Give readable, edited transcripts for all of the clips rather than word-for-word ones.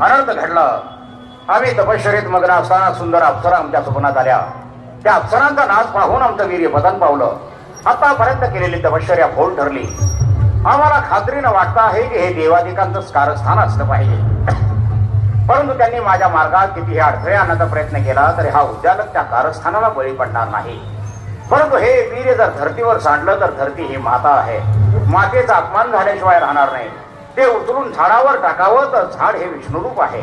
अनर्थ घडलं. आम्ही तपश्चर्येत मग्न असताना सुंदर अप्सरा आमच्या स्वप्नात आल्या. त्या अप्सरांचा नाच पाहून आमचं वीर्य पतन पावलं. आतापर्यंत केलेली तपश्चर्या फोल ठरली. आम्हाला खात्रीनं वाटतं आहे की हे देवादिकांचं कारस्थान असलं पाहिजे. परंतु त्यांनी माझ्या मार्गात कितीही अडथळे आणण्याचा प्रयत्न केला तरी हा उद्यालक त्या कारस्थानाला बळी पडणार नाही. परंतु हे वीर्य जर धर्तीवर सांडलं तर धरती ही माता आहे. मातेचा अपमान झाल्याशिवाय राहणार नाही. ते उचलून झाडावर टाकावं तर झाड हे विष्णुरूप आहे.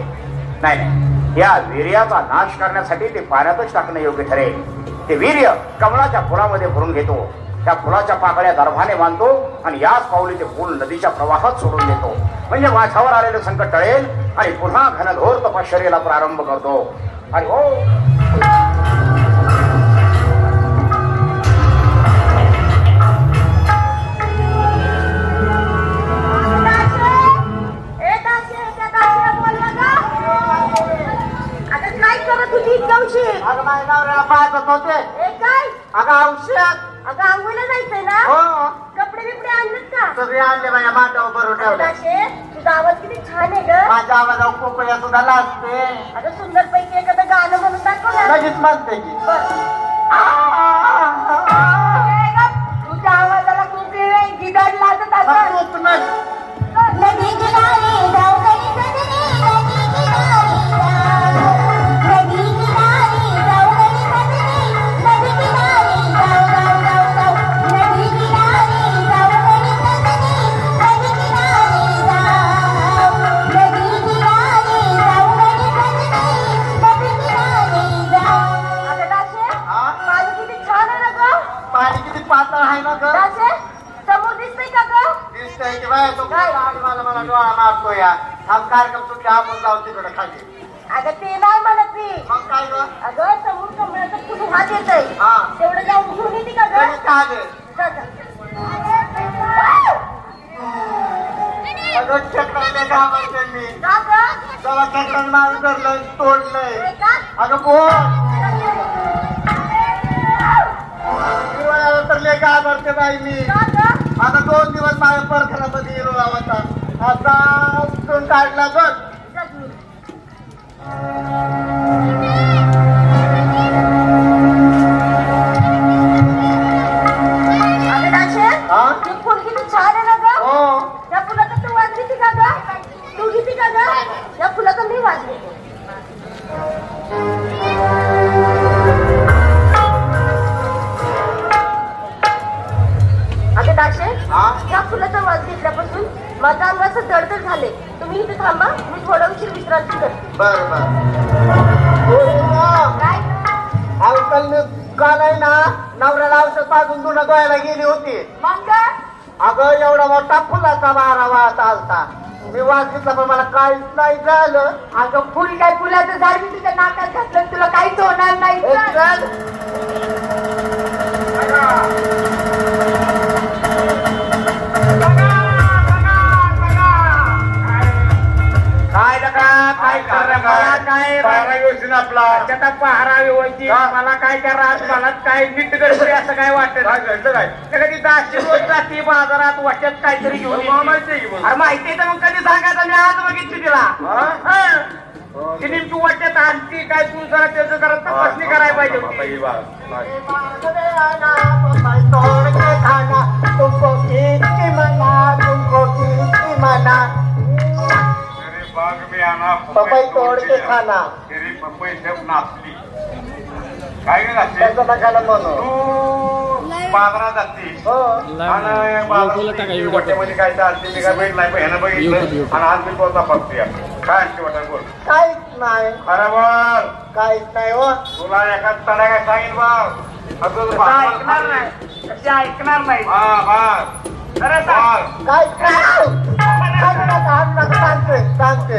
नाही नाही, या वीर्याचा नाश करण्यासाठी ते पाण्यातच टाकणं योग्य ठरेल. ते वीर्य कमळाच्या फुलामध्ये भरून घेतो. त्या फुलाच्या पाकळ्या गर्भाने बांधतो आणि याच पाऊली ते फूल नदीच्या प्रवाहात सोडून देतो. म्हणजे माझ्यावर आलेलं संकट टळेल आणि पुन्हा घनघोर तपश्चर्येला प्रारंभ करतो. आणि हो पाहत होते. अगं औषध, अगं आंघोळीला जायचंय ना. हो कपडे बिपडे आणलेत का? सगळे आणले माझ्या मांडावर भरून ठेवले. तुझा आवाज किती छान आहे ग. माझ्या आवाजावर कोकळ्या सुद्धा लागते. अगं सुंदर पैकी एखादं गाणं म्हणून दाखव ना. लगेच म्हणते की तुझ्या आवाजाला कोकळी नाही, गिदाड लागत असं. नदी किनारी जाऊ गई सजनी, नदी किनारी जाऊ, नदी किनारी जाऊ गई सजनी, नदी किनारी जाऊ जाऊ जाऊ जाऊ, नदी किनारी जाऊ गई सजनी, नदी किनारी जाऊ, नदी किनारी जाऊ गई सजनी, नदी किनारी जाऊ. अगं दाशे, पाणी किती छान आहे ना ग. पाणी किती पातळ आहे ना ग. दाशे, समोर दिसतंय का ग? दिसतंय की बाय तो मला डोळा मारतो या. हा कार्यक्रम सुटला आपण जाऊ तिकडे खाली. अगं ते नाही म्हणत मी. मग काय ग. अगं समोर कमळाचं फुल हात येतंय. हा तेवढं जाऊन घेऊन येते का ग? काय ग. जा, जा. अगं चक्राने घाबरते मी. का ग? जरा चक्राने मारून धरलं तोडलंय. होय का? अगं बोल. हिरवळ्याला तर लय घाबरते बाई मी. का ग? आता 2 दिवस माझ्या परखरामध्ये हिरवळा होता. आता उचलून काढला बघ. जा तुम्ही. अगं दाशे, हा? ते फुल किती छान आहे ना ग. हो या फुलाचा तू वाज घेते का ग? तू घेते का ग? या फुलाचा मी वाज घेते. अगं दाशे, हा? या फुलाचा वाज घेतल्यापासून माझा अंग असं दडदड झाले. तुम्ही इथे थांबा, मी थोडा उशीर विश्रांती करते. बर बर. काय? काल मी काल आहे ना नवऱ्याला औषध पाजून धुणं धुवायला गेली होती. मग ग? अगं एवढा मोठा फुलाचा बारा वाहत आलता. मी वागितला पण मला काहीच नाही झालं. अगं फुल काय, फुलाचं झाड मी तुझ्या नाकात घातलं, तुला काहीच होणार नाही. एक जण काय नका काय करा मला काय योजना आपला चटाप्पा हरावी व्हायची. मला काय करा मला काय नीट गडबडी असं काय वाटत. काय कधी 10 रोज जाते बाजारात वाटत काहीतरी घेऊन येते. माहिती आहे की मला. अरे माहिती आहे तर मग कधी सांगायचं. मी आज बघितली तिला. ती नेमकी वाटत आणती काय तू जरा त्याचं जरा तपासणी करायला पाहिजे होती. तोड़ के खाना तुमको किसकी मना, तुमको किसकी मना. बाग में आना पपई तोड़ के खाना. तेरी पपई सब नाचली. काय ग घातली? त्याचं नका म्हणू. तू बाजारात जाते हो आणि बाजारात वाट्यामध्ये काय चालते मी काय बघितलं नाही. पण ह्यानं बघितलं आणि आज मी बोलता फक्त काय आणते वाटा बोल. काहीच नाही. अरे बोल काहीच नाही हो. तुला एका तडा काय सांगेल बघ. ऐकणार नाही. कशी ऐकणार नाही. काहीच नाही. सांगते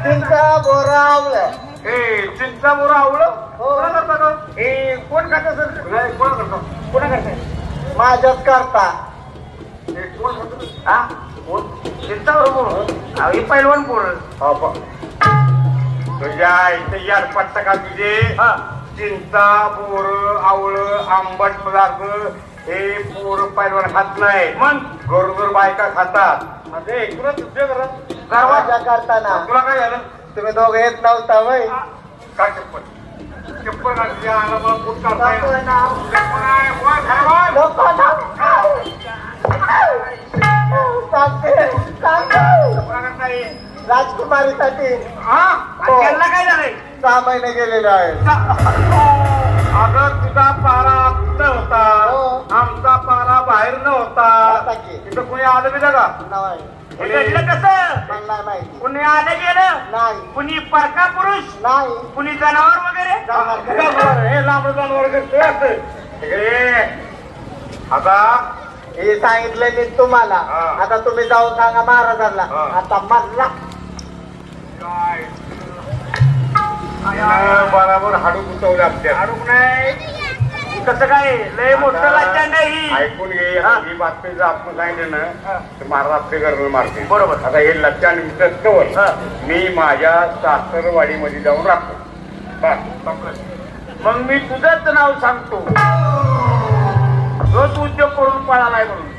चिंचा बोरं आवलं. चिंचा बोरा आवलं. हो हे कोण करतं सर? कोण करतो? कोणा करताय? माझ्याच करता. कोण करतो? हा कोण? चिंता बरोबर हे पैलवान पोर. तुझ्या इथे यार पट्ट का तुझे चिंचा बोर आवळं आंबट पदार्थ हे पोर पैलवान खात नाही. मग गरोदर बायका खातात. अरे तुला तुझ्या घरात माझ्या करताना तुला काय झालं? तुम्ही दोघे येत नव्हता वय काय चप्पल चप्पल घातली आला मला फूट काढताय नको नाव. चप्पल आहे वर घालवा. नको नाव. सांगते, सांगते. चप्पल घालताय. राजकुमारीसाठी हा आणि त्यांना काय झालंय 6 महिने गेलेले आहेत. अगं तुझा पारा आत होता हो. आमचा पारा बाहेर नव्हता आता की? तिथं कुणी आलं बी का नाही. हे घडलं कसं मला नाही माहिती. कुणी आलं गेलं नाही. कुणी परका पुरुष नाही. कुणी जनावर वगैरे जनावर, हे लांबडं जनावर करतोय असं. इकडे. आता हे सांगितलं मी तुम्हाला. हा. आता तुम्ही जाऊन सांगा महाराजांना. हा. आता मला काय बराबर हाडू गुंतवले आपल्या अडूक नाही कसं काय लय मोठं लाचांड आहे ही ऐकून घे ही बातमी जर आपण सांगितलं ना तर महाराज आपले घरनं मारते बरोबर. आता हे लच्चान विसरतवर मी माझ्या सासरवाडीमध्ये जाऊन राहतो बस, संपलं. मग मी तुझंच नाव सांगतो तोच उद्योग करून पळालाय म्हणून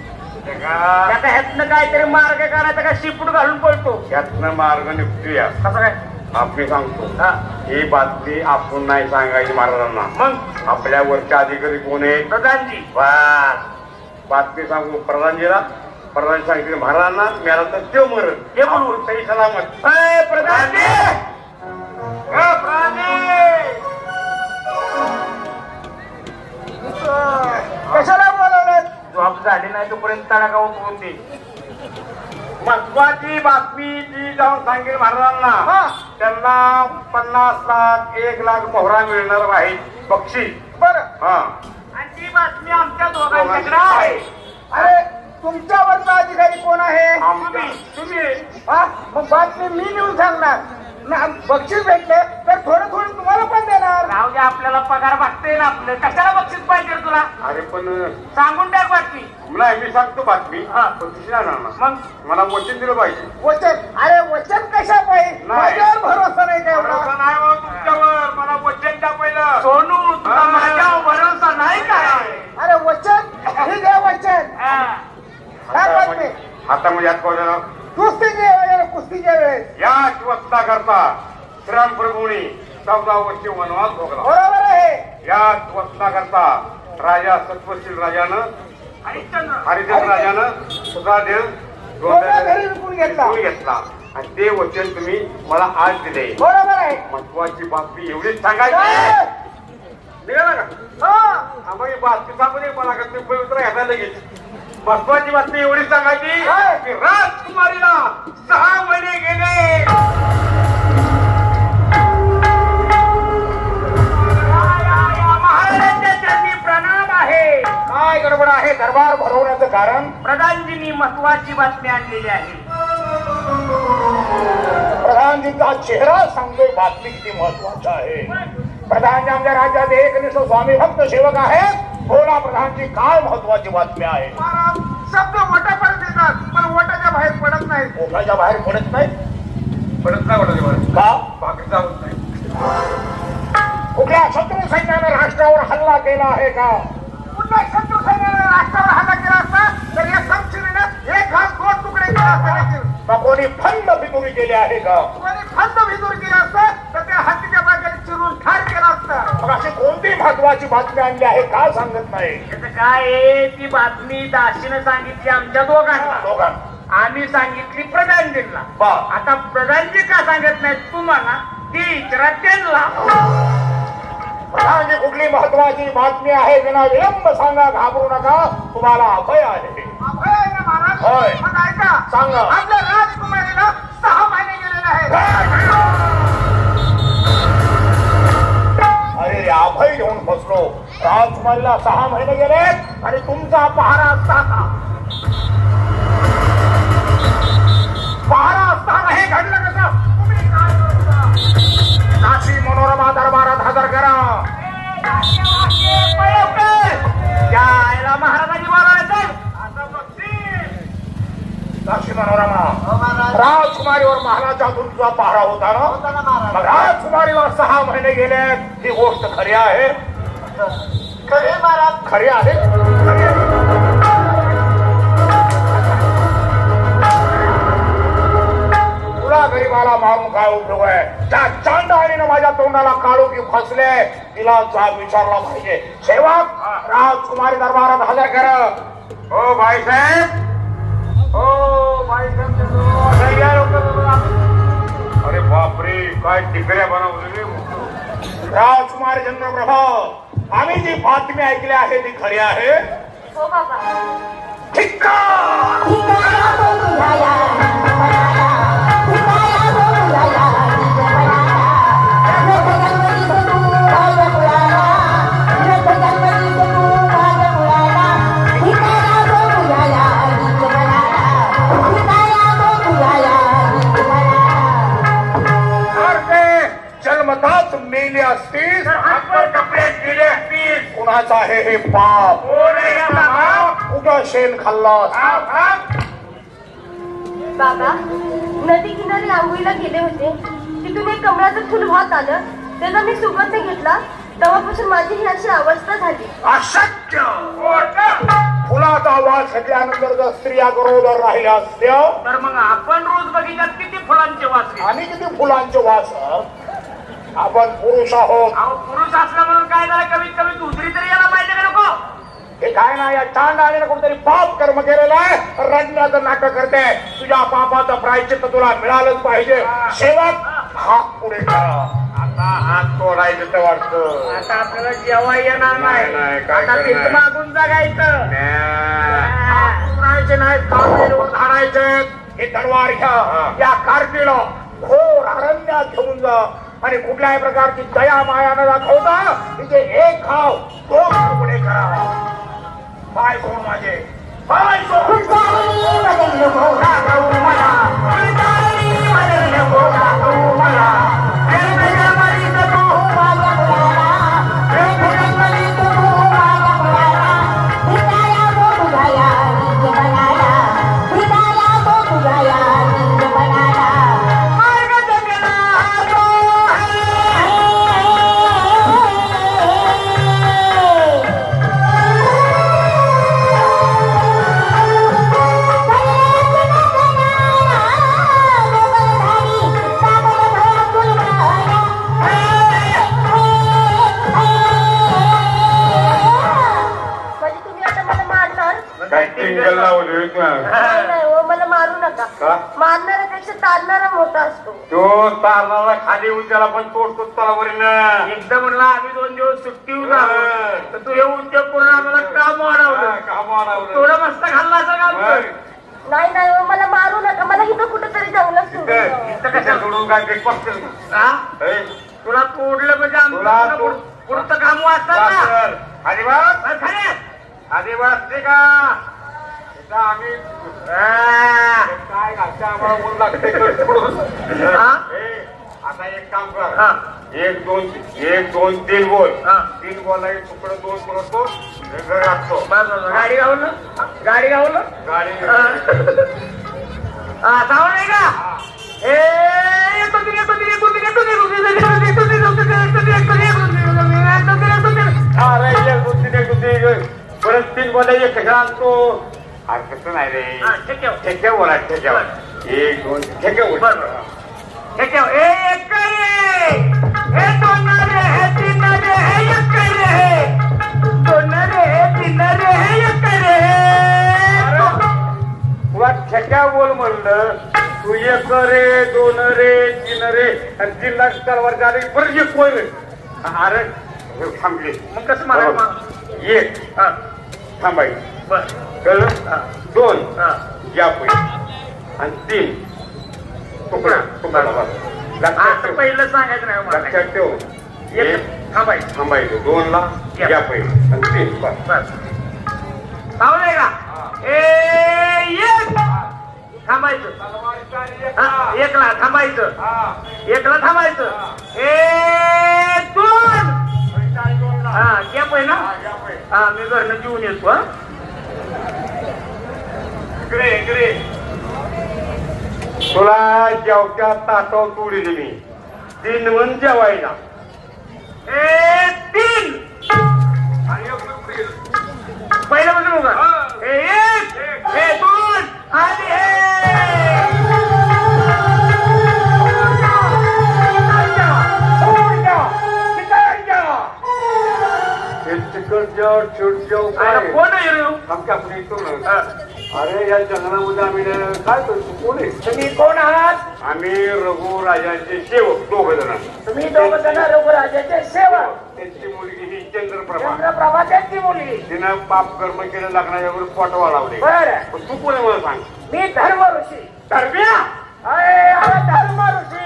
ते का आता ह्यातनं काहीतरी मार्ग करायचा का शिपूट घालून पळतो यातनं मार्ग निघतोया कसं काय आपण सांगतो हा. ही बातमी आपण नाही सांगायची महाराजांना मग आपल्या वरच्या अधिकारी कोण आहे प्रधानजी बस बातमी सांगू प्रधानजीला प्रधान सांगितलं महाराजांना मेला तर तो मरत हे बोलू. आपण सही सलामत अय, प्रधानजी कशाला बोलवलं? जॉब झाली नाही तोपर्यंत तडाखा उठवून दे महत्वाची बातमी जी जाऊन सांगेल महाराजांना त्यांना 50 लाख 1 लाख मोहरा मिळणार आहे बक्षीस बरं. हा आणि ती बातमी आमच्या दोघांच्याकडे आहे अरे तुमच्यावरचा अधिकारी कोण आहे? आमच्या- तुम्ही हा? मग बातमी मी नेऊन सांगणार ना. बक्षीस भेटले तर थोडं थोडं तुम्हाला पण देणार. राहू दे आपल्याला पगार भागते ना आपलं कशाला बक्षीस पाहिजे रे तुला अरे पण सांगून टाक बातमी नाही मी सांगतो बातमी हा. पण तुझी नाही ना मग मला वचन दिलं पाहिजे वचन? अरे वचन कशा पाहिजे? नाही. माझ्यावर भरोसा नाही का भरोसा एवढा? नाही हो तुमच्यावर मला वचन द्या पहिलं सोनू तुला हा. माझ्यावर भरोसा नाही काय अरे वचन हे घे वचन. हा. काय बातमी? हातामध्ये हात पावला कुस्तीच्या वेळेस या वस्ता करता श्रीराम प्रभूंनी 14 वर्षे वनवास भोगला बरोबर आहे. या वस्ता करता राजा सत्वशील राजानं हरिश्चंद्र हरिचंद्र राजानं सुद्धा देव दोघा घरी विकून घेतला. घेतला आणि ते वचन तुम्ही मला आज दिले बरोबर आहे. महत्वाची बातमी एवढीच सांगायची काय? निघाला का हा. आम्ही बातमी सांगू दे मला का तुम्ही पवित्र घ्यायला लगेच महत्वाची बातमी एवढीच सांगायची काय? की राजकुमारीला 6 महिने गेले महाराजांच्या चरणी प्रणाम आहे काय गडबड आहे दरबार भरवण्याचं कारण प्रधानजींनी महत्वाची बातमी आणलेली आहे प्रधानजींचा चेहरा सांगतोय बातमी किती महत्वाची आहे प्रधानजी आमच्या राज्यात एकनिष्ठ स्वामी भक्त सेवक आहेत बोला प्रधानजी काय महत्वाची बातमी आहे महाराज शब्द वटापर्यंत येतात पण वटाच्या बाहेर पडत नाही. ओठाच्या बाहेर पडत नाही पडत नाही वटाच्या बाहेर का बाकी जात नाही कुठल्या शत्रू सैन्याने राष्ट्रावर हल्ला केला आहे का कुठल्या शत्रू सैन्याने राष्ट्रावर हल्ला केला असता तर या समशिरीने एक घास 2 तुकडे केला असता. का कोणी फंड फितुरी केली आहे का कोणी फंद भिजून केला असता तर त्या हत्तीच्या बागेत चिरून ठार केला असता. मग अशी कोणती महत्वाची बातमी आणली आहे का सांगत नाही त्याचं काय आहे ती बातमी दाशीनं सांगितली आमच्या दोघांना दोघांना आम्ही सांगितली प्रधानजींना बरं. आता प्रधानजी का सांगत नाहीत तुम्हाला ती इचरा त्यांना प्रधानजी कुठली महत्वाची बातमी आहे विना विलंब सांगा घाबरू नका तुम्हाला अभय आहे अभय आहे ना महाराज? होय. मग ऐका सांगा. आपल्या राजकुमारीला 6 महिने गेलेले आहेत. अरे रे, अभय घेऊन फसलो राजकुमारीला 6 महिने गेले आणि तुमचा पहारा असताना हे घडलं कसं तुम्ही काय करता? नाशिक मनोरमा दरबारात हजर करा यायला महाराजांनी बोलायचं नाशिक मनोरमा हो महाराज. राजकुमारीवर महाराजा तुमचा पहारा होता ना होता ना महाराज. मग राजकुमारीला 6 महिने गेले ही गोष्ट खरी आहे खरे महाराज. खरी आहे खरी आहे. तुला गरीबाला मारून काय उपयोग आहे? त्या चांडाळीनं माझ्या तोंडाला काळोखी फसले, तिला जाब विचारला पाहिजे. सेवक राजकुमारी दरबारात हजर कर. हो भाईसाहेब, हो भाईसाहेब. अरे बापरे, काय टिकऱ्या बनवलेली. राजकुमारी चंद्रप्रभा, आम्ही जी बातमी ऐकली आहे ती खरी आहे? हो बाबा. ठिक्कार! ठिकाया तो तुझाया बनाया, ठिकाया तो तुझाया बनाया. रथ जन्मली से तू माझ्या मुलाला, रथ जन्मली से तू माझ्या मुलाला. ठिकाया तो तुझाया बनाया, ठिकाया तो तुझाया बनाया. ते जन्मताच मेले असतील, हातवर कपडे गेले असतील. कुणाचं आहे हे पाप? कुठं शेण खाल्लं? बाबा, नदी किनारी आंघोळीला गेले होते, तिथून एक कमळाचं फुल वाहत आलं. त्याचा मी सुगंध घेतला, तेव्हापासून माझी ही अशी अवस्था झाली. अशक्य! फुलाचा वास घेतल्यानंतर जर स्त्रिया गरोदर राहिल्या असत्या तर मग आपण रोज बघितल्यात किती फुलांचे वास घेतो. आणि किती फुलांचे वास. आपण पुरुष आहोत. अहो पुरुष असला म्हणून काय झालं, कमीत कमी दुसरी तरी याला पाहिजे का नको? हे काय ना, या चांडाळीने कोणतरी पाप कर्म केलेलं आहे, रडण्याचं नाटक करते. तुझ्या पापाचं प्रायश्चित्त तुला मिळालंच पाहिजे. सेवक हात पुढे करा. आता हात तोडायचं तर वाटतं. आता आपल्याला जेव्हा येणार नाही, नाही, काय आता करणार? तिथं मागून जगायचं. पुरायचे नाहीत, कामेरीवर धाडायचे. हे तलवार घ्या, या कार्टीला घोर अरण्यात घेऊन जा आणि कुठल्याही प्रकारची दया माया न दाखवता तिथे एक घाव दोन तुकडे करा. पाय सोड माझे, पाय सोड. फुलझाडी मध्ये घोडा गाऊ मला, फुलझाडी मध्ये घोडा गाऊ मला. रथ जन्मली से तू माझ्या मुलाला, रथ जन्मली से तू माझ्या मुलाला. ठिकाया तो तुझाया बनाया, ठिकाया तो तुझाया बनाया. मार्ग जगला तो काय टिंगल लावली मला मारू नका. का? मारणाऱ्यापेक्षा ताडणारा मोठा असतो. तो तारणाला खाली उद्याला पण तोडतो तलावरीनं. एकदा म्हणला आम्ही 2 दिवस सुट्टीवर आलो, तर तू हे उद्योग करून आम्हाला काम वाढवलं. काम आणावलं. थोडं मस्त खाल्ला असं काम. नाही नाही हो, मला मारू नका. मला इथं कुठेतरी जंगलात सोडून इथं द्या. कशा सोडून काय काही पक्कल हा? ना. तुला तोडलं म्हणजे तुला आमचं तोड- पुढचं काम वाचतात ना. आदिवास खरे आदिवास ते का इथं आम्ही काय घालते आम्हाला बोल लागते आता एक काम हा. कर. 1 2 3 बोल. हा. 3 बोलाय तुकडं 2 करतो, घर असतो. गाडी गावलं, गाडी गावलं. गाडी जाऊ नाही का? येतो की येतो की येतो की येतो की येतो की येतो की येतो की येतो की येतो की येतो की येतो की येतो की. अरे एक गुत्ती परत 3 बोलाय एक कशा आणतो. अरे कसं नाही रे, ठेक्या बोला ठेक्या. 1 2 ठेक्या बोल. एक रे, हे 2 रे, हे 3 रे, हे 1 रे, हे 2 रे, हे 3 रे, हे 1 रे. तुला ठेक्या बोल म्हणलं, तू 1 रे 2 रे 3 रे आणि 3 लाख तलवार झाली परत 1 कोण रे. अरे थांबले मग कसं मला 1 थांबायचं. बर कळलं? 2 हा. या पुढे आणि 3 तुकडा तुकडा लक्षात आता ठेव. पहिलं सांगायचं नाही मला. लक्षात ठेव. एक थांबायचं. थांबायचं 2 ला या पहिले आणि 3 बस. बस थांबले का? एक थांबायचं. 1 ला थांबायचं. 1 ला थांबायचं. 2 हा गॅप आहे ना. हा मी घरनं जेवून येतो. हा इकडे इकडे तुला जेवच्या ताटावर तोडी दिली 3 म्हणून जेवायला. 3 पहिलं बघू का? 1 2 आणि तुझ्यावर चिडच्या उपाय कोण आहे रे? आमच्या आपण येतो ना. अरे या जंगलामध्ये आम्ही काय करतो? कोण आहे? तुम्ही कोण आहात? आम्ही रघुराजांचे सेवक दोघ जण. तुम्ही दोघ जण रघुराजाचे सेवक. त्यांची मुलगी ही चंद्रप्रभा. चंद्रप्रभा त्यांची मुलगी. तिनं पाप कर्म केलं, लग्नाच्यावर पोट वाढवले. बरं, पण तू कोण आहे मला सांग? मी धर्म ऋषी. धर्म्या धर्म ऋषी.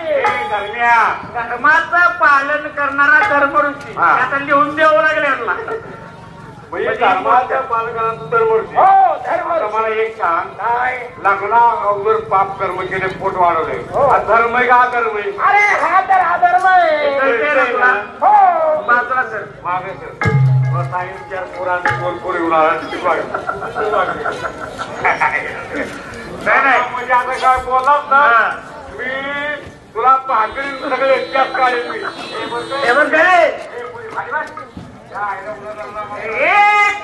धर्म्या धर्माचं पालन करणारा धर्म ऋषी. आता लिहून द्यावं लागले. म्हणजे धर्माच्या पालकांना धर्मऋषी. हो धर्म. मला एक सांग, काय लग्ना अगोदर पाप कर्म केले, पोट वाढवले, हो. हा धर्म आहे का अधर्म आहे? अरे हा तर अधर्म आहे. हो बाजूला सर. मागे सर सायन्स चार पोरांनी गोलपोर येऊन आला. नाही म्हणजे आता काय बोललात ना, मी तुला पाहते सगळे त्याच काढेल मी. हे बघ काय? एक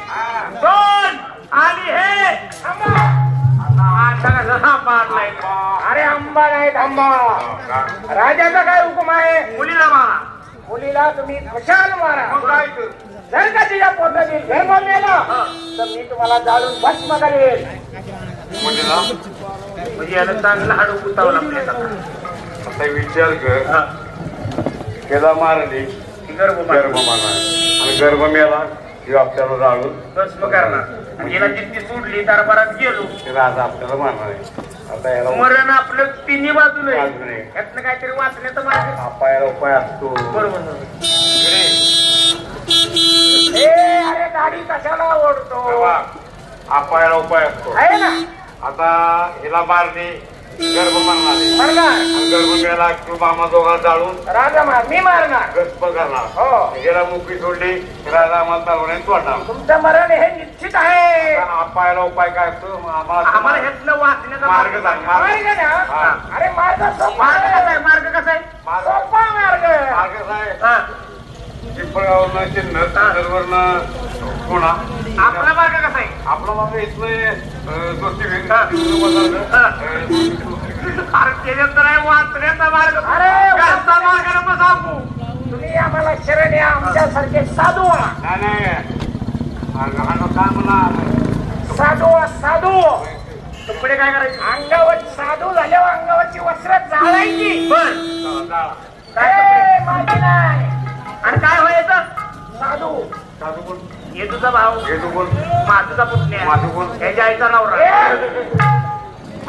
दोन आणि हे मारलाय. अरे आंबा नाही आंबा. राजाचा काय हुकुम आहे? मुलीला मारा. मुलीला तुम्ही खुशाल मारा. जर का तिच्या पोटातील जन्म मेला तर मी तुम्हाला जाळून भस्म करेल. म्हणजे याला चांगला हाडू कुतावला आपल्याला. आता विचार कर, केला मारली गर्भ मारणार आणि गर्भ मेला किंवा आपल्याला जाळून भस्म करणार. आणि याला जितकी सोडली दरबारात गेलो राजा आपल्याला मारणार आहे. आता याला मरण आपलं तिन्ही बाजूने बाजूने. यातनं काहीतरी वाचण्याचं मार्ग. अपायाला उपाय असतो. बरोबर. अरे गाडी कशाला ओढतो? अपायाला उपाय असतो आहे ना. आता हिला मारणे गर्भ मारणार आहे. मारणार. आणि गर्भ मेला किंवा मामा दोघांना जाळून राजा मार. मी मारणार. गस्प करणार. हो. हिला मुकी सोडली, राजा आम्हाला चालवण्यात तोडणार. तुमचं मरण हे निश्चित आहे. अपायाला उपाय काय असतो? आम्हाला ह्यातलं वाचण्याचा मार्ग सांग. मार्ग ना. अरे मार्ग सोपा. मार्ग कसा आहे? मार्ग कसा आहे? सोपा मार्ग. मार्ग काय? चिपळगावरनं चिन्ह सरवरनं कोणा आपला मार्ग कसा आहे? आपला मार्ग इथलं दोस्ती अरे त्याच्यात नाही वाचण्याचा मार्ग. अरे घरचा मार्ग नको सांगू. तुम्ही आम्हाला शरण या. आमच्यासारखे साधू व्हा. काय म्हणा साधू साधू. पुढे काय करायचं? अंगावर साधू झाल्यावर अंगावरची वस्त्र जाळायची. काय माझी नाही. आणि काय व्हायचं? साधू. साधू कोण? येतूचा भाऊ. येतो कोण? माझूचा पुतण्या. माझू कोण? ह्याच्या आईचा नवरा.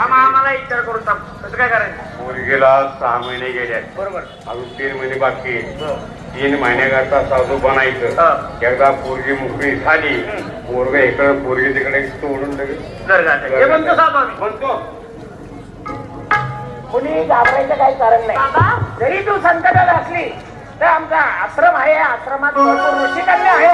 आम्हाला विचार करून टाक. कसं काय करायचं? पोरगीला 6 महिने गेले. बरोबर. अजून 3 महिने बाकी. 3 महिन्याकरता साधू बनायचं. एकदा पोरगी मोकळी झाली, पोरग इकडे पोरगी तिकडे तोडून हे म्हणतो साधू आम्ही. म्हणतो. कुणी घाबरायचं काही कारण नाही. जरी तू संकटात असली तर आमचा आश्रम आहे. आश्रमात भरपूर ऋषी कन्या आहे.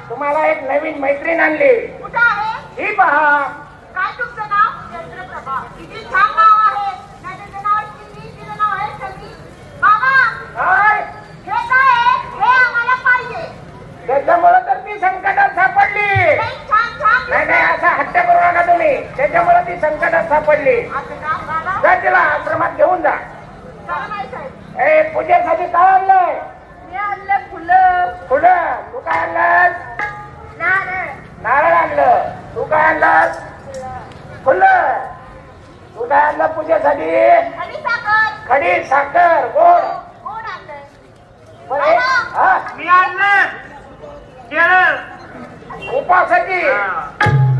तुम्हाला एक नवीन मैत्रीण आणली. ही पहा. काय तुमचं नाव? चंद्रप्रभा. किती छान नाव आहे. माझं नाव चिनी, तिचं नाव आहे सनी. बाबा काय? हे काय आहे? हे आम्हाला पाहिजे. त्याच्यामुळे तर ती संकटात सापडली. छान छान. नाही नाही असा हट्ट करू नका तुम्ही. त्याच्यामुळे ती संकटात सापडली. असं का बाबा? जा तिला आश्रमात घेऊन जा. चला नाही साहेब. ए पूजेसाठी काय आणलंय? मी आणलं फुलं. फुलं. तू काय आणलंस? नारळ. नारळ आणलं. तू काय आणलंस? फुलं. तू काय आणलं पूजेसाठी? आणि साखर. खडी साखर गोड. कोण आणलंय? बरं, हा? मी आणलं केळं. उपासाठी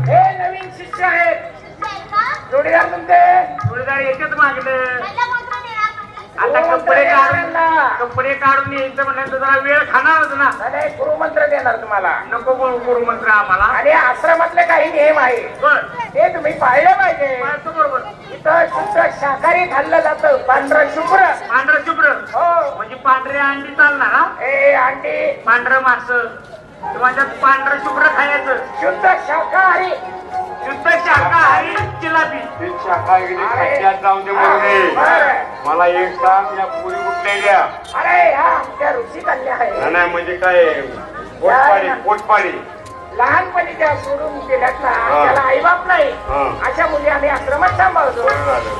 हे नवीन शिष्य आहेत. शिष्य आहेत का? जोडीदार तुमचे जोडीदार एकच मागलं. पहिला मंत्र देणार म्हणजे? आता कपडे काढून यायचं म्हणलं तर जरा वेळ खाणारच ना. नाही, गुरुमंत्र देणार तुम्हाला. नको गुरु मंत्र आम्हाला. आणि आश्रमातले काही नियम आहे बर ते तुम्ही पाळले पाहिजे. बरोबर. इथं शुद्ध शाकाहारी खाल्लं जातं. पांढरं शुभ्र. पांढरं शुभ्र हो. म्हणजे पांढरे अंडी चालणार हा. हे अंडी पांढरं मास माझ्यात पांढरं शुभ्र खायचं शुद्ध शाकाहारी शुद्ध शाकाहारी जिलाबी ते शाकाहारी खाद्यात जाऊन दे म्हणून मला एक सांग, या पुरी कुठल्या अरे ह्या आमच्या ऋषी कन्या आहे. नाही म्हणजे काय पोटपाडी पोटपाडी लहानपणी त्या सोडून दिल्यात ना, त्याला आईबाप नाही, अशा मुली आम्ही आश्रमात सांभाळतो.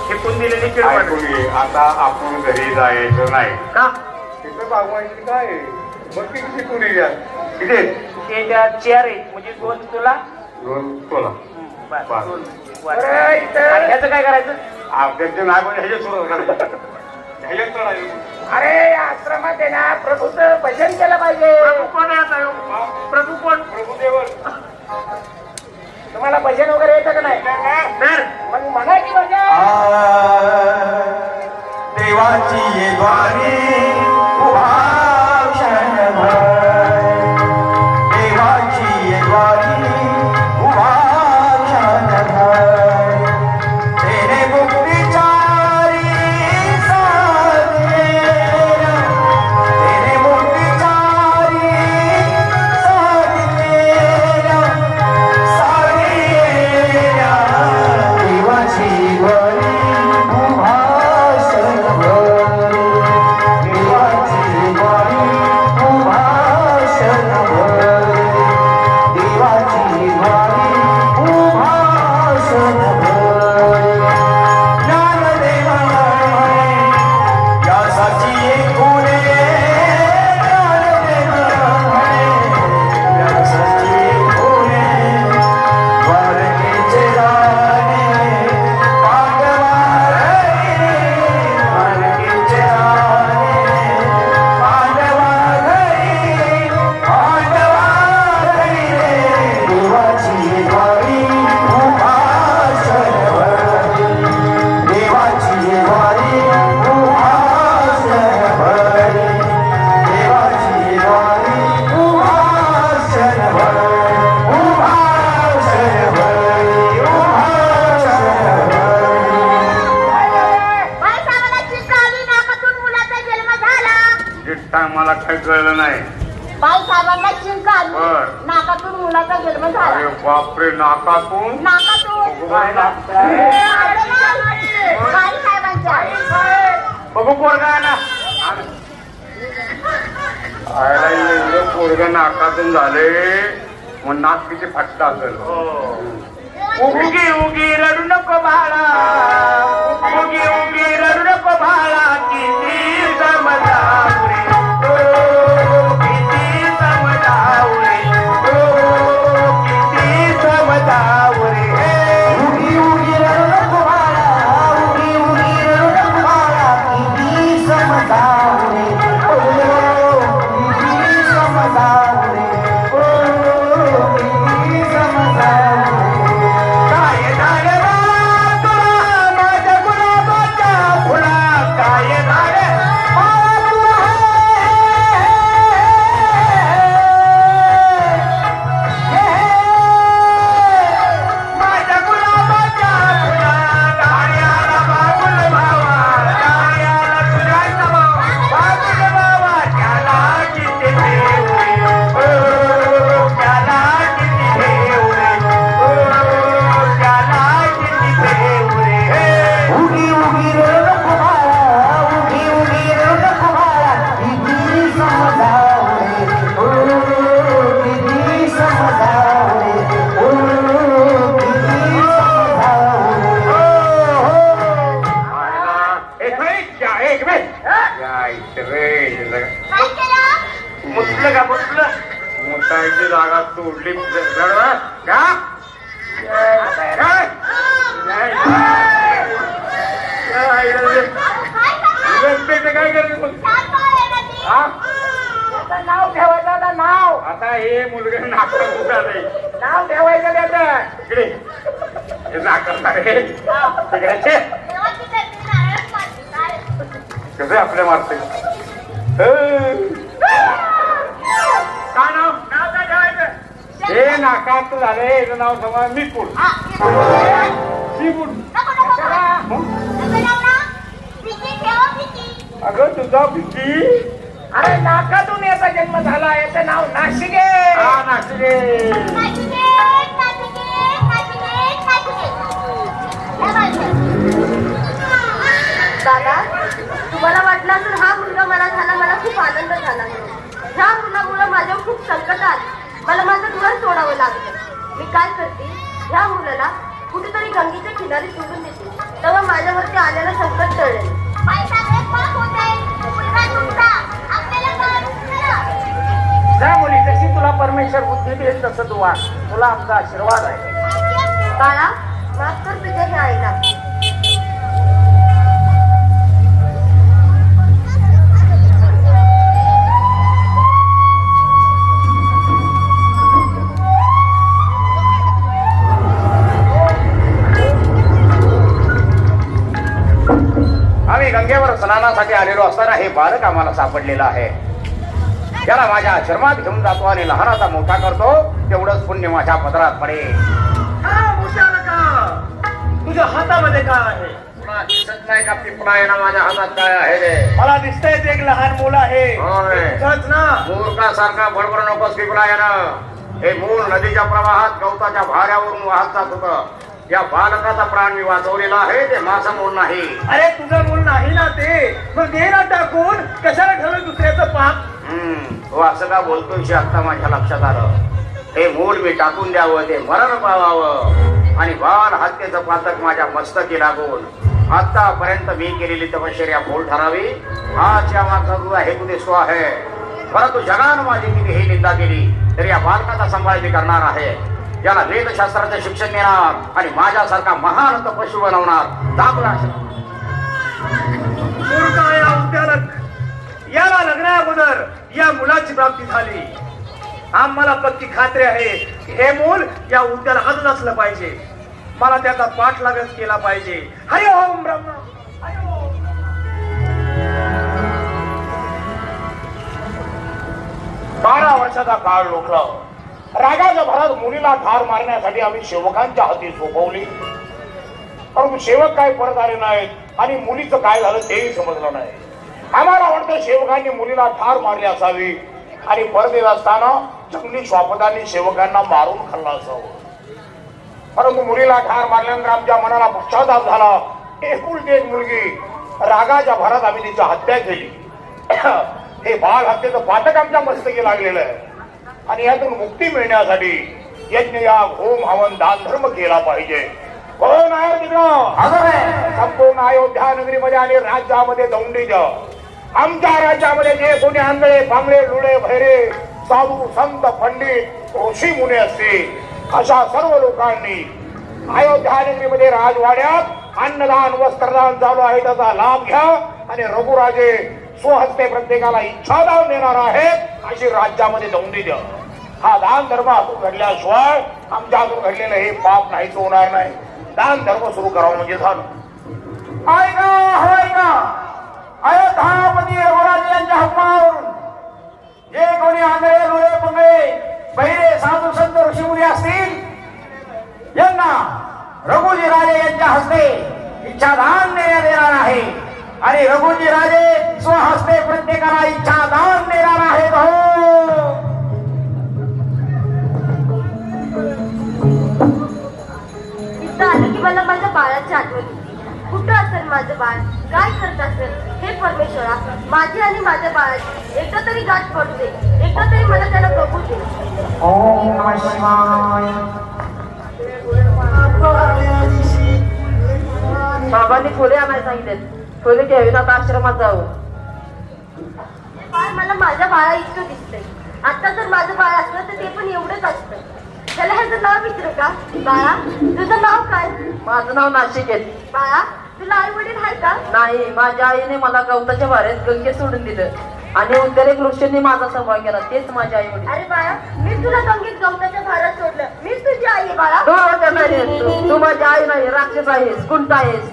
शिकून दिलेली ऐकून आता आपण घरी जायचं नाही का तिथं बागवायची काय मग किती शिकून द्या किती ते त्या चेअर आहे म्हणजे दोन तुला दोन तोला बरं, इथं ह्याचं काय करायचं आपल्याचं नाही पण ह्याच्यात सुरू करायचं ह्याच्यात चढायचं. अरे या आश्रमात आहे ना प्रभूचं भजन केलं पाहिजे. प्रभू कोण आहे आता ह्यो? प्रभू कोण प्रभुदेवर तुम्हाला भजन वगैरे येतं का नाही? तर मग म्हणा की भजन. देवाची ये द्वारी उभा क्षणभर, देवाची ये द्वारी उभा क्षणभर, तेरे मुक्तिचारी साधेरा, तेरे मुक्तिचारी साधेरा, साधेरा, देवाची द्वारी उभा मला काही कळलं नाही. बाईसाहेबांना शिंक आली, बर. नाकातून मुलाचा जन्म झाला. अरे बापरे नाकातून नाकातून बाईसाहेबांच्या बघू पोरगा ना आयला एवढं पोरगं नाकातून झाले मग नाक किती फटका असेल. उगी उगी रडू नको बाळा, उगी उगी रडू नको बाळा, किती समजावू रे, किती समजावू रे, किती समजावू रे. उगी उगी रडू नको बाळा, उगी उगी रडू नको बाळा, किती समजावू रे, किती समजावू रे, किती समजावू रे. काय झालं बा तुला माझ्या गुलाबाच्या फुला, काय झालं माझ्या गुलाबाच्या फुला, गाड्याला बाबुल भावा, गाड्याला तुझ्या भावा, बाबुल भावा, त्याला किती देऊ रे, त्याला किती देऊ रे, त्याला किती देऊ रे. उगी उगी रडू नको बाळा, उगी उगी रडू नको बाळा, किती समजावू रे, किती समजावू रे, किती समजावू रे. एक मिनिट काय केलं? मुतलं का मुतलं मोठायची जागा तोडली का काय करायचं मग त्याचं नाव ठेवायचं आता नाव. आता हे मुलगा नाकात उडाले नाव ठेवायचं त्याचं. इकडे हे नाकात आहे तिकडे कसे आपल्या मारते काय नाव नाव काय ठेवायचं हे नाकात झाले याचं नाव समजा मिकुड शिबुड. अगं तुझा भीती अरे नाकातून याचा जन्म झाला, याचं नाव नाशिके. दादा, तुम्हाला वाटलं असेल हा मुलगा मला झाला, मला खूप आनंद झाला. ह्या मुलामुळे माझ्यावर खूप संकट आलं, मला माझं घर सोडावं लागलं. मी काय करते, ह्या मुलाला कुठेतरी गंगेच्या किनारी सोडून देते, तेव्हा माझ्यावरती आलेलं संकट टळेल. जा मुली, जशी तुला परमेश्वर बुद्धी देईल तसं तू वाग, तुला आमचा आशीर्वाद आहे. बाळा, माफ कर तुझ्या ह्या आईला. आम्ही गंगेवर स्नानासाठी आलेलो असताना हे बालक आम्हाला सापडलेलं आहे. याला माझ्या आश्रमात घेऊन जातो आणि लहानाचा मोठा करतो, तेवढंच पुण्य माझ्या पदरात पडेल. तुझ्या हातामध्ये काय आहे? तुला दिसत नाही का पिपळा आहे ना माझ्या हातात काय आहे रे? मला दिसतंय एक लहान मूल आहे. तुझंच ना? मूर्खासारखा बडबड नकोस पिपळा आहे ना. हे मूल नदीच्या प्रवाहात गवताच्या भाऱ्यावरून वाहत जात होतं. या बालकाचा प्राण मी वाचवलेला आहे, ते माझं मूल नाही. अरे तुझं मूल नाही ना ते, मग दे ना टाकून, कशाला ठेवलं दुसऱ्याचं पाप? तो असं का बोलतोय आता माझ्या लक्षात आलं. हे मूल मी टाकून द्यावं, ते मरण पावावं आणि बाल हत्येचं पातक माझ्या मस्तकी लागून आतापर्यंत मी केलेली तपश्चर्या बोल ठरावी. आजच्या मागचा हेतू दिसतो आहे. परंतु जगानं माझी कितीही निंदा केली तरी या बालकाचा सांभाळ मी करणार आहे. याला वेदशास्त्राचं शिक्षण देणार आणि माझ्यासारखा महान तपस्वी बनवणार. या उद्यानक याला लग्नाअगोदर या मुलाची प्राप्ती झाली. आम्हाला पक्की खात्री आहे हे मूल या उद्यानातच असलं पाहिजे. मला त्याचा पाठलागच केला पाहिजे. हरि ओम ब्रह्मा. 12 वर्षाचा काळ लोटला. रागाच्या भरात मुलीला ठार मारण्यासाठी आम्ही सेवकांच्या हाती सोपवली, परंतु सेवक काय परत आले नाहीत आणि मुलीचं काय झालं तेही समजलं नाही. आम्हाला वाटतं सेवकांनी मुलीला ठार मारली असावी आणि परत येत असताना जंगली श्वापदांनी सेवकांना मारून खाल्लं असावं. परंतु मुलीला ठार मारल्यानंतर आमच्या मनाला पश्चाताप झाला. एकुलती एक मुलगी, रागाच्या भरात आम्ही तिची हत्या केली. हे बाल हत्येचं पातक आमच्या मस्तकी लागलेलं आहे आणि यातून मुक्ती मिळण्यासाठी यज्ञ याग होम हवन दान धर्म केला पाहिजे. कोण आहे तिकडं? संपूर्ण अयोध्या नगरीमध्ये आणि राज्यामध्ये दौंडीज. आमच्या राज्यामध्ये जे कोणी आंधळे पांगळे लुळे भैरे साधू संत पंडित ऋषी मुनी असतील अशा सर्व लोकांनी अयोध्या नगरीमध्ये राजवाड्यात अन्नदान वस्त्रदान चालू आहे, त्याचा लाभ घ्या आणि रघुराजे स्वहस्ते प्रत्येकाला इच्छादान देणार आहेत अशी राज्यामध्ये दौंडी द्या. हा दान धर्म हातून घडल्याशिवाय आमच्या हातून घडलेलं हे पाप नाहीच होणार नाही. दान धर्म सुरू करावं म्हणजे झालं. अयोध्यापती रघुराजे यांच्या हुकमावरून जे कोणी आंधळे लुळे पंगळे बहिरे साधू संत ऋषीमुनी असतील यांना रघुजी राजे यांच्या हस्ते इच्छादान देण्यात येणार आहे आणि रघुजी राजे स्वहस्ते प्रत्येकाला इच्छादान देणार आहेत. इथं आलं की मला माझ्या बाळाची आठवण येते. कुठं असेल माझं बाळ, काय करत असेल? हे परमेश्वरा, माझी आणि माझ्या बाळाची एकदा तरी गाठ पडू दे, एकदा तरी मला त्याला बघू दे. ओम नमः शिवाय. बाबांनी फुले आणायला सांगितले. फुले घेऊन आता आश्रमात जाऊ. बाळ मला माझ्या बाळा इतकं दिसतंय. आता जर माझं बाळ असलं तर ते पण एवढंच असतं. त्याला ह्याचं नाव विचारू का? बाळा, तुझं नाव काय? माझं नाव नाशिक आहे. बाळा, तुला आई वडील आहे का? नाही, माझ्या आईने मला गवताच्या भाऱ्यात गंगे सोडून दिलं आणि उद्याने ऋषींनी माझा सांभाळ केला. तेच माझ्या आई वडील. अरे बाळा, मी तुला गंगेत गवताच्या भारात सोडलं. मीच तुझी आई आहे बाळा. तू माझी आई नाही, राक्षस आहेस, कुंट आहेस.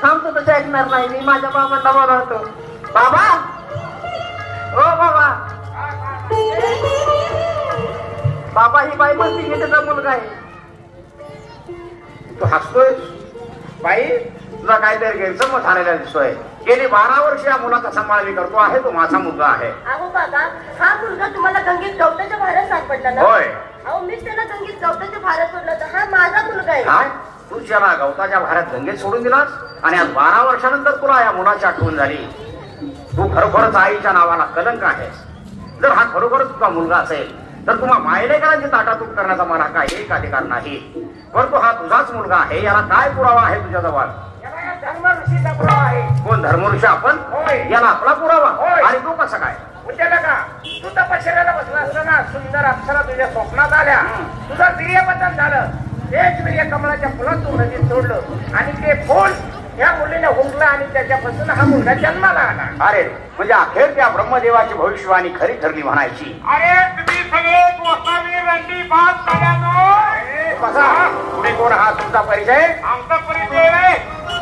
थांबतो तसं ऐकणार नाही. मी माझ्या बाबांना बोलावतो. बाबा, ओ बाबा. बाबा, ही बाई म्हणती की त्याचा मुलगा आहे. तू हसतोय बाई? तुला काहीतरी गैरसमज झालेला दिसतोय. गेली 12 वर्ष या मुलाचा सांभाळ मी करतो आहे. तो माझा मुलगा आहे. अहो बाबा, हा मुलगा तुम्हाला गंगेत गवताच्या भारात सापडला ना? होय. अहो मीच त्याला गंगेत गवताच्या भारात सोडलं तर हा माझा मुलगा आहे. काय तू ज्याला गवताच्या भारात गंगेत सोडून दिलास आणि आज 12 वर्षानंतर तुला या मुलाची आठवण झाली. तू खरोखरच आईच्या नावाला कलंक आहेस. जर हा खरोखरच तुझा मुलगा असेल तर तुम्हा मायलेकरांची ताटातूट करण्याचा मला काही एक अधिकार नाही. परंतु हा तुझाच मुलगा आहे. याला काय पुरावा आहे तुझ्याजवळ? धर्म ऋषीचा पुरावा आहे. कोण धर्मऋषी? आपण? होय. याला आपला पुरावा? होय. आणि तो कसा काय? उद्याला का तू तपश्चर्याला बसला असला ना, सुंदर अप्सरा तुझ्या स्वप्नात आल्या, तुझं वीर्यपतन झालं, तेच वीर्य कमळाच्या फुलात तू नदीत सोडलं आणि ते फुल या मुलीने हुंकलं आणि त्याच्यापासून हा मुलगा जन्माला आला. अरे म्हणजे अखेर त्या ब्रह्मदेवाची भविष्यवाणी खरी ठरली म्हणायची. अरे तुम्ही सगळे गोसावी रंडी बात झाल्यानो कसा? पुढे कोण? हा तुमचा परिचय? आमचा परिचय आहे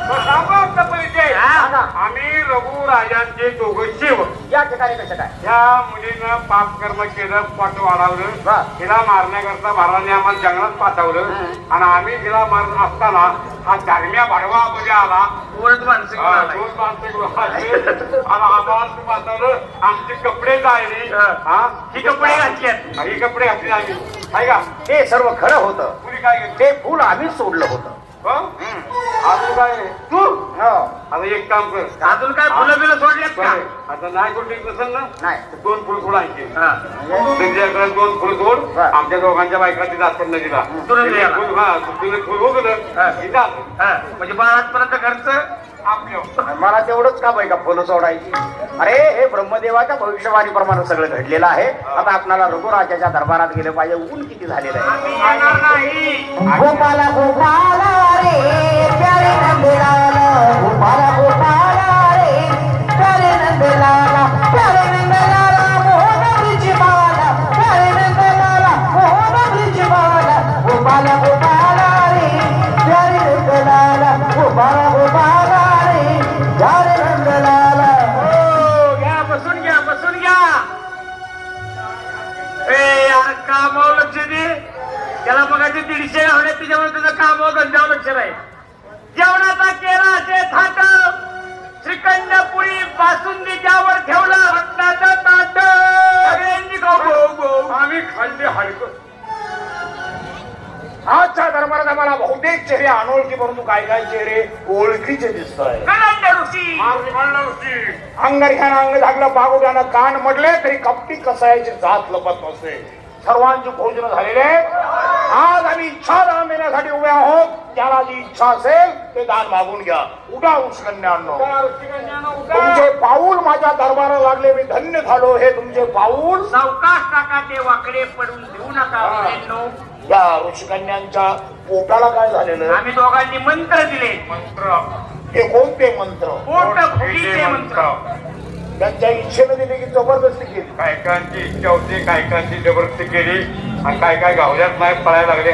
तो सांगू. आमचा परिचय आम्ही रघु राजांचे दोघं शिव. या ठिकाणी कसं काय? या मुलीनं पाप कर्म केलं, पट वाढवलं, तिला मारण्याकरता महाराजांनी आम्हाला जंगलात पाठवलं आणि आम्ही तिला मारत असताना हा धार्म्या भाडवा मध्ये आला. ओरड माणसं घेऊन आलाय. दोन माणसं घेऊन आले आणि आम्हाला पाठवलं. आमचे कपडे जायले. ही कपडे घातली आहेत. ही कपडे घातली आम्ही आहे का? ते सर्व खरं होतं. पुरी काय घेतली? ते फुल आम्हीच सोडलं होतं. अजून काय तू आता एक काम कर. अजून काय फुलं बिलं सोडलेत का? आता नाही कोणती नसेल ना, नाही. 2 फुलं सोडायची. त्यांच्याकडे 2 फुलं सोड. आमच्या दोघांच्या बायकांची जातात नदीला. फुल हो म्हणजे बाळापर्यंत खर्च आपलं. मला तेवढंच काम आहे का फुलं सोडायची? अरे हे ब्रह्मदेवाच्या भविष्यवाणीप्रमाणे सगळं घडलेलं आहे. आता आपल्याला रघुराजाच्या दरबारात गेलं पाहिजे. ऊन किती झालेलं आहे. गोपाला गोपाला रे प्यारे नंदलाला, गोपाला गोपाला रे प्यारे नंदलाला, प्यारे नंदलाला मोहन ब्रिजवाला, प्यारे नंदलाला मोहन ब्रिजवाला, गोपाला गोपाला रे प्यारे नंदलाला, गोपाला गोपाला रे प्यारे नंदलाला. घ्या, बसून घ्या, बसून घ्या. ए यार कामावर लक्ष दे. त्याला मग 150 लावले, त्याच्यामुळे त्याचं कामावर धंद्यावर लक्ष नाही. जेवणाचा केला असे थाट, श्रीखंड पुरी बासुंदी त्यावर ठेवलं, रत्नाचं ताट सगळ्यांनी आम्ही खाल्ले हलकं. आजच्या दरबारात आम्हाला बहुतेक चेहरे अनोळखी, परंतु काय काय चेहरे ओळखीचे दिसत आहे. अंगरख्यानं अंग झाकलं, बागोट्यानं कान मडले तरी कपटी कसायची जात लपत नसते. सर्वांची भोजन झालेले. आज आम्ही इच्छा दान देण्यासाठी उभे आहोत. ज्याला जी इच्छा असेल ते दान मागून घ्या. उठा ऋषिकन्यांनो, तुमचे पाऊल माझ्या दरबारात लागले, मी धन्य झालो. हे तुमचे पाऊल सावकाश टाका, ते वाकडे पडून देऊ नका. या ऋषिकन्यांच्या पोटाला काय झालेलं? आम्ही दोघांनी मंत्र दिले. मंत्र हे कोणते मंत्र? पोट फुगीचे मंत्र. त्यांच्या इच्छेने दिली की जबरदस्ती केली? कायकांची इच्छा होती, कायकांची जबरदस्ती केली आणि काय काय गावल्यात नाही पळायला लागले.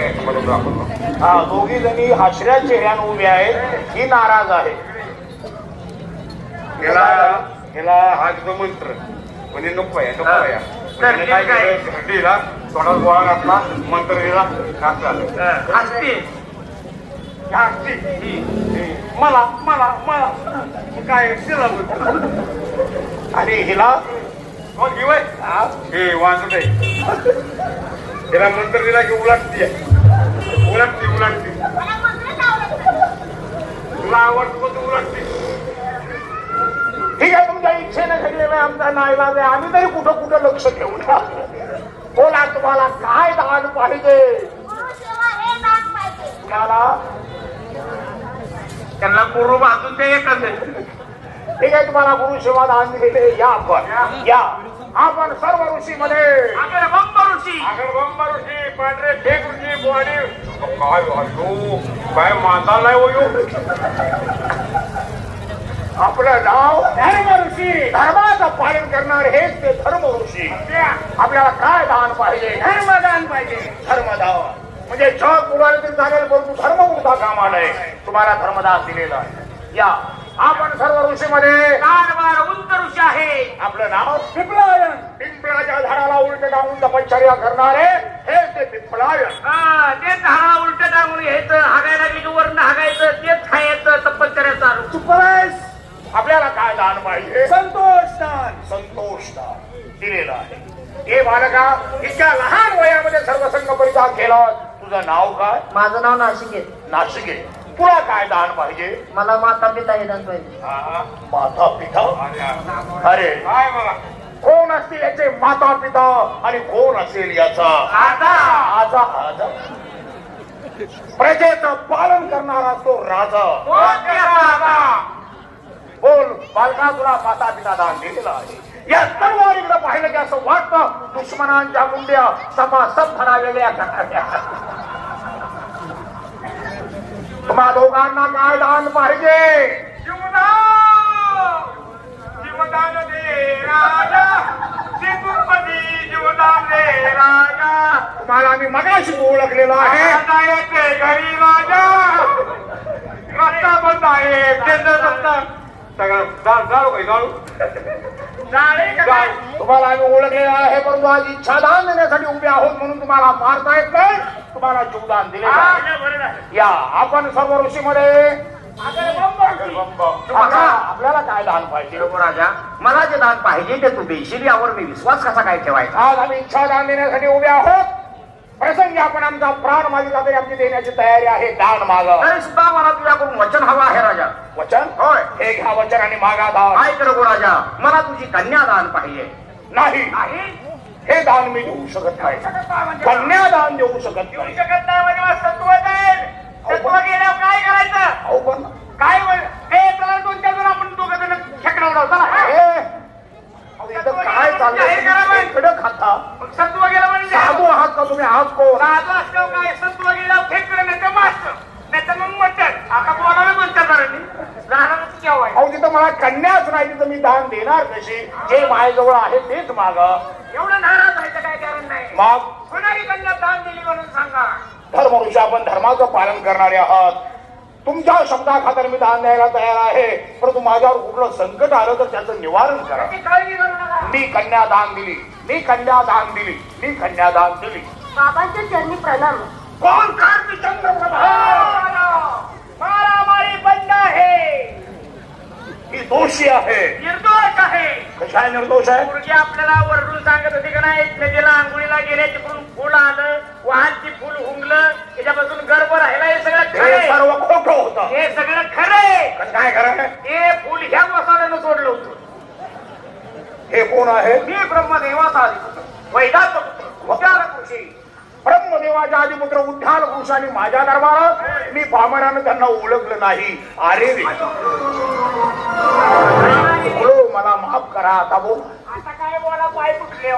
हा, दोघी जणी हसऱ्या चेहऱ्यानं उभे आहेत. ही नाराज आहे. ह्याला हा जो मंत्र म्हणजे नको आहे, नको आहे. त्याने काय केलं, थंडीला थोडा गोळा घातला, मंत्र दिला, घातला. मला मला मला काय दिला आणि हिला कोण घेऊय? हे वाजत आहे. हिला मंत्र दिला की उलटती उलटती उलटती. तुला आवडतो तू उलटती. ठीक आहे, तुमच्या इच्छेने घडलेलं आमचा नाईलाज आहे. आम्ही तरी कुठं कुठं लक्ष ठेवू ना. बोला, तुम्हाला काय दान पाहिजे? तुम्हाला त्यांना गुरु बाजून ते एकच आहे. ठीक आहे, तुम्हाला गुरु सेवा दान दिलेले. या आपण या. आपण सर्व ऋषी मध्ये अगरबंब ऋषी, अगरबंब ऋषी, पांढरे फेक ऋषी, बोवाडी काय वाटो काय माता नाही हो. आपलं नाव धर्म ऋषी. धर्माचं पालन करणारे हेच ते धर्म ऋषी. आपल्याला काय दान पाहिजे? धर्मदान पाहिजे. धर्मदान म्हणजे जग पुराणीतील झालेलं, परंतु धर्म मोठा कामा नये. तुम्हाला धर्मदान दिलेला आहे. या आपण सर्व ऋषीमध्ये कारभार उंच ऋषी आहे. आपलं नाव पिंपळायन. पिंपळाच्या झाडाला उलट टाकून तपश्चर्या करणारे हे ते पिंपळायन. ते झाडा उलट टाकून घ्यायचं, हागायला गेली वरण हागायचं, तेच खायचं, तपश्चर्या चालू. आपल्याला काय दान पाहिजे? संतोष दान. संतोष दान दिलेलं आहे. हे बालका, इतक्या लहान वयामध्ये सर्वसंग परित्याग केला. तुझं नाव काय? माझं नाव नाशिके. नाशिके. तुला काय दान पाहिजे? मला माता पिता हे दान पाहिजे. माता पिता? अरे काय बघा, कोण असतील याचे माता पिता आणि कोण असेल याचा आता आजा? आजा प्रजेचं पालन करणारा तो राजा. कोण त्याचा आता? बोल बालका, तुला माता पिता दान दिलेलं आहे. या सर्व इकडे पाहिलं की असं वाटतं दुश्मनांच्या मुंड्या समासप भरावेल्या कराव्या. तुम्हा दोघांना काय दान पाहिजे? जीवदान, जीवदान दे राजा, श्रीगुरुपती जीवदान दे राजा. तुम्हाला आम्ही मगाशी ओळखलेलं आहे. आता येते घरी राजा, रस्ता बंद आहे, केंद्र रस्ता सगळं जाळू काही जाळू जाळे का काय? तुम्हाला आम्ही ओळखलेलं आहे, परंतु आज इच्छा दान देण्यासाठी उभे आहोत म्हणून तुम्हाला मारता येत नाही. तुम्हाला जीवदान दिले. या आपण सर्व ऋषीमध्ये आपल्याला काय दान पाहिजे? राजा, मला जे दान पाहिजे ते तू देशील यावर मी विश्वास कसा काय ठेवायचा? आज आम्ही इच्छा दान देण्यासाठी उभे आहोत. प्रसंगी आपण आमचा प्राण मागितला तरी आमची देण्याची तयारी आहे. दान मागा. तरी सुद्धा मला तुझ्याकडून वचन हवं आहे राजा. वचन? होय. हे घ्या वचन आणि मागा दान. काय करू राजा, मला तुझी कन्यादान पाहिजे. नाही, हे दान मी देऊ शकत नाही. कन्यादान देऊ शकत नाही. शकत नाही म्हणजे मग सत्व जाईल. सत्व गेल्यावर काय करायचं? अहो पण काय चला 2-4 जण आपण दोघं जण खेकडा उडवता. इथं काय चाललंय? इकडे खाता मग सत्व गेलं म्हणजे साधू आहात का तुम्ही? आहात कोण? साधू असल्यावर काय सत्व गेल्यावर खेकडं नाही तर मास्तर नाही तर मग मटण. आता बोलायला म्हणतात राहणारच केव्हा आहे. अहो तिथं मला कन्याच नाही, तिथं मी दान देणार कशी? जे माझ्याजवळ आहे तेच माग. एवढं नाराज व्हायचं काय कारण नाही. मग कोणाही कन्या दान दिली म्हणून सांगा. धर्मऋषी, आपण धर्माचं पालन करणारे आहात. तुमच्या शब्दाखातर मी दान द्यायला तयार आहे, परंतु माझ्यावर कुठलं संकट आलं तर त्याचं निवारण करा. ती काळजी करू नका. मी कन्यादान दिली, मी कन्यादान दिली, मी कन्यादान दिली. बाबांच्या चरणी प्रणाम. कोण कार्मी चंद्रप्रभा? मारामारी बंद आहे. ही दोषी आहे. निर्दोष आहे. कशा आहे निर्दोष आहे? मुलगी आपल्याला वरडून सांगत होती का नाही, नदीला आंघोळीला गेल्याची करून फुल आलं, वाहनची फुल हुंगलं, त्याच्यापासून गर्भ राहिला. हे सगळं हे खरं. सर्व खोटं होतं. हे सगळं खरंय. काय खरं आहे? हे फुल ह्या वसाड्यानं सोडलं होतं. हे कोण आहे? मी ब्रह्मदेवाचा अधिपुत्र, वैदाचा पुत्र, उद्याल ऋषी. ब्रह्मदेवाच्या आदिपुत्र उद्धाल पुरुष आणि माझ्या दरबारात मी पामरानं त्यांना ओळखलं नाही. अरे रे, मला माफ करा. आता बोल. आता काय बोला, पाय फुटले.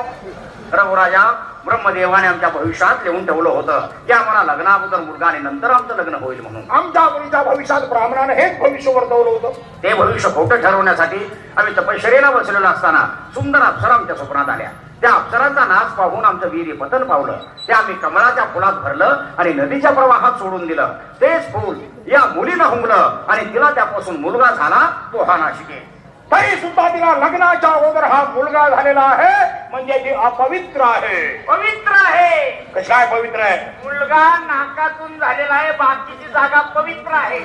रघुराजा, ब्रह्मदेवाने आमच्या भविष्यात लिहून ठेवलं होतं की आम्हाला लग्नाबद्दल मुलगा आणि नंतर आमचं लग्न होईल म्हणून. आमच्या मुलीच्या भविष्यात ब्राह्मणानं हेच भविष्य वर्तवलं होतं. ते भविष्य खोटं ठरवण्यासाठी आम्ही तपश्चर्येला बसलेलो असताना सुंदर अप्सरा आमच्या स्वप्नात आल्या. त्या अप्सरांचा नाच पाहून आमचं वीर्य पतन पावलं. ते आम्ही कमळाच्या फुलात भरलं आणि नदीच्या प्रवाहात सोडून दिलं. तेच फुल या मुलीनं हुंगलं आणि तिला त्यापासून मुलगा झाला, तो हा नाशिके. तरी सुद्धा तिला लग्नाच्या अगोदर हा मुलगा झालेला आहे, म्हणजे ती अपवित्र आहे. पवित्र आहे. कशी काय पवित्र आहे? मुलगा नाकातून झालेला आहे, बाकीची जागा पवित्र आहे.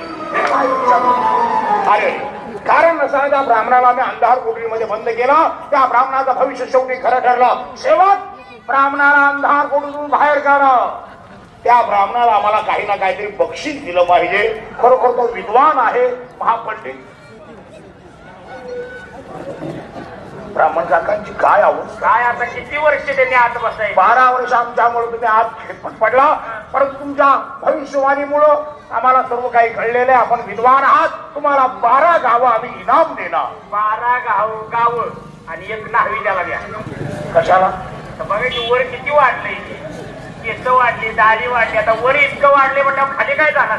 अरे कारण नसताना त्या ब्राह्मणाला मी अंधार कोठडीमध्ये बंद केला. त्या ब्राह्मणाचं भविष्य शेवटी खरं ठरलं. शेवट ब्राह्मणाला अंधार कोठडीतून बाहेर काढलं. त्या ब्राह्मणाला आम्हाला काही ना काहीतरी बक्षीस दिलं पाहिजे. खरोखर तो विद्वान आहे, महापंडित. ब्राह्मण काकांची काय अवस्था? काय आता किती वर्ष त्यांनी आत बसाय? 12 वर्ष आमच्यामुळे तुम्ही आज खेळपट पडला, परंतु तुमच्या भविष्यवाणीमुळं आम्हाला सर्व काही कळलेलं आहे. आपण विद्वान आहात. तुम्हाला 12 गावं आम्ही इनाम देणार. 12 गाव आणि एक न्हावी त्याला द्या. कशाला? बघा की वर किती वाढले, केस वाढली, दाढी वाढली. आता वर इतकं वाढले म्हणजे खाली काय जाणार?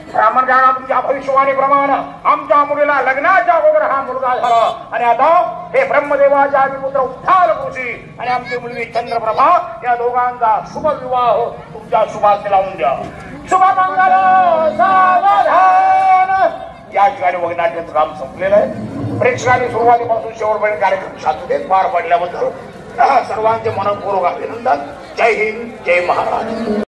ब्राह्मण जाणार तुमच्या भविष्यवाणीप्रमाणे आमच्या मुलीला लग्नाच्या अगोदर हा मुलगा झाला आणि आता हे ब्रह्मदेवाच्या आदिपुत्र उद्धाल ऋषी आणि आमची मुलगी चंद्रप्रभा या दोघांचा शुभ विवाह तुमच्या शुभास लावून द्या. शुभमंगल सावधान. या ठिकाणी वगनाट्याचं काम संपलेलं आहे. प्रेक्षकांनी सुरुवातीपासून शेवटपर्यंत कार्यक्रम शांततेत पार पडल्याबद्दल सर्वांचे मनपूर्वक अभिनंदन. जय हिंद, जय महाराज.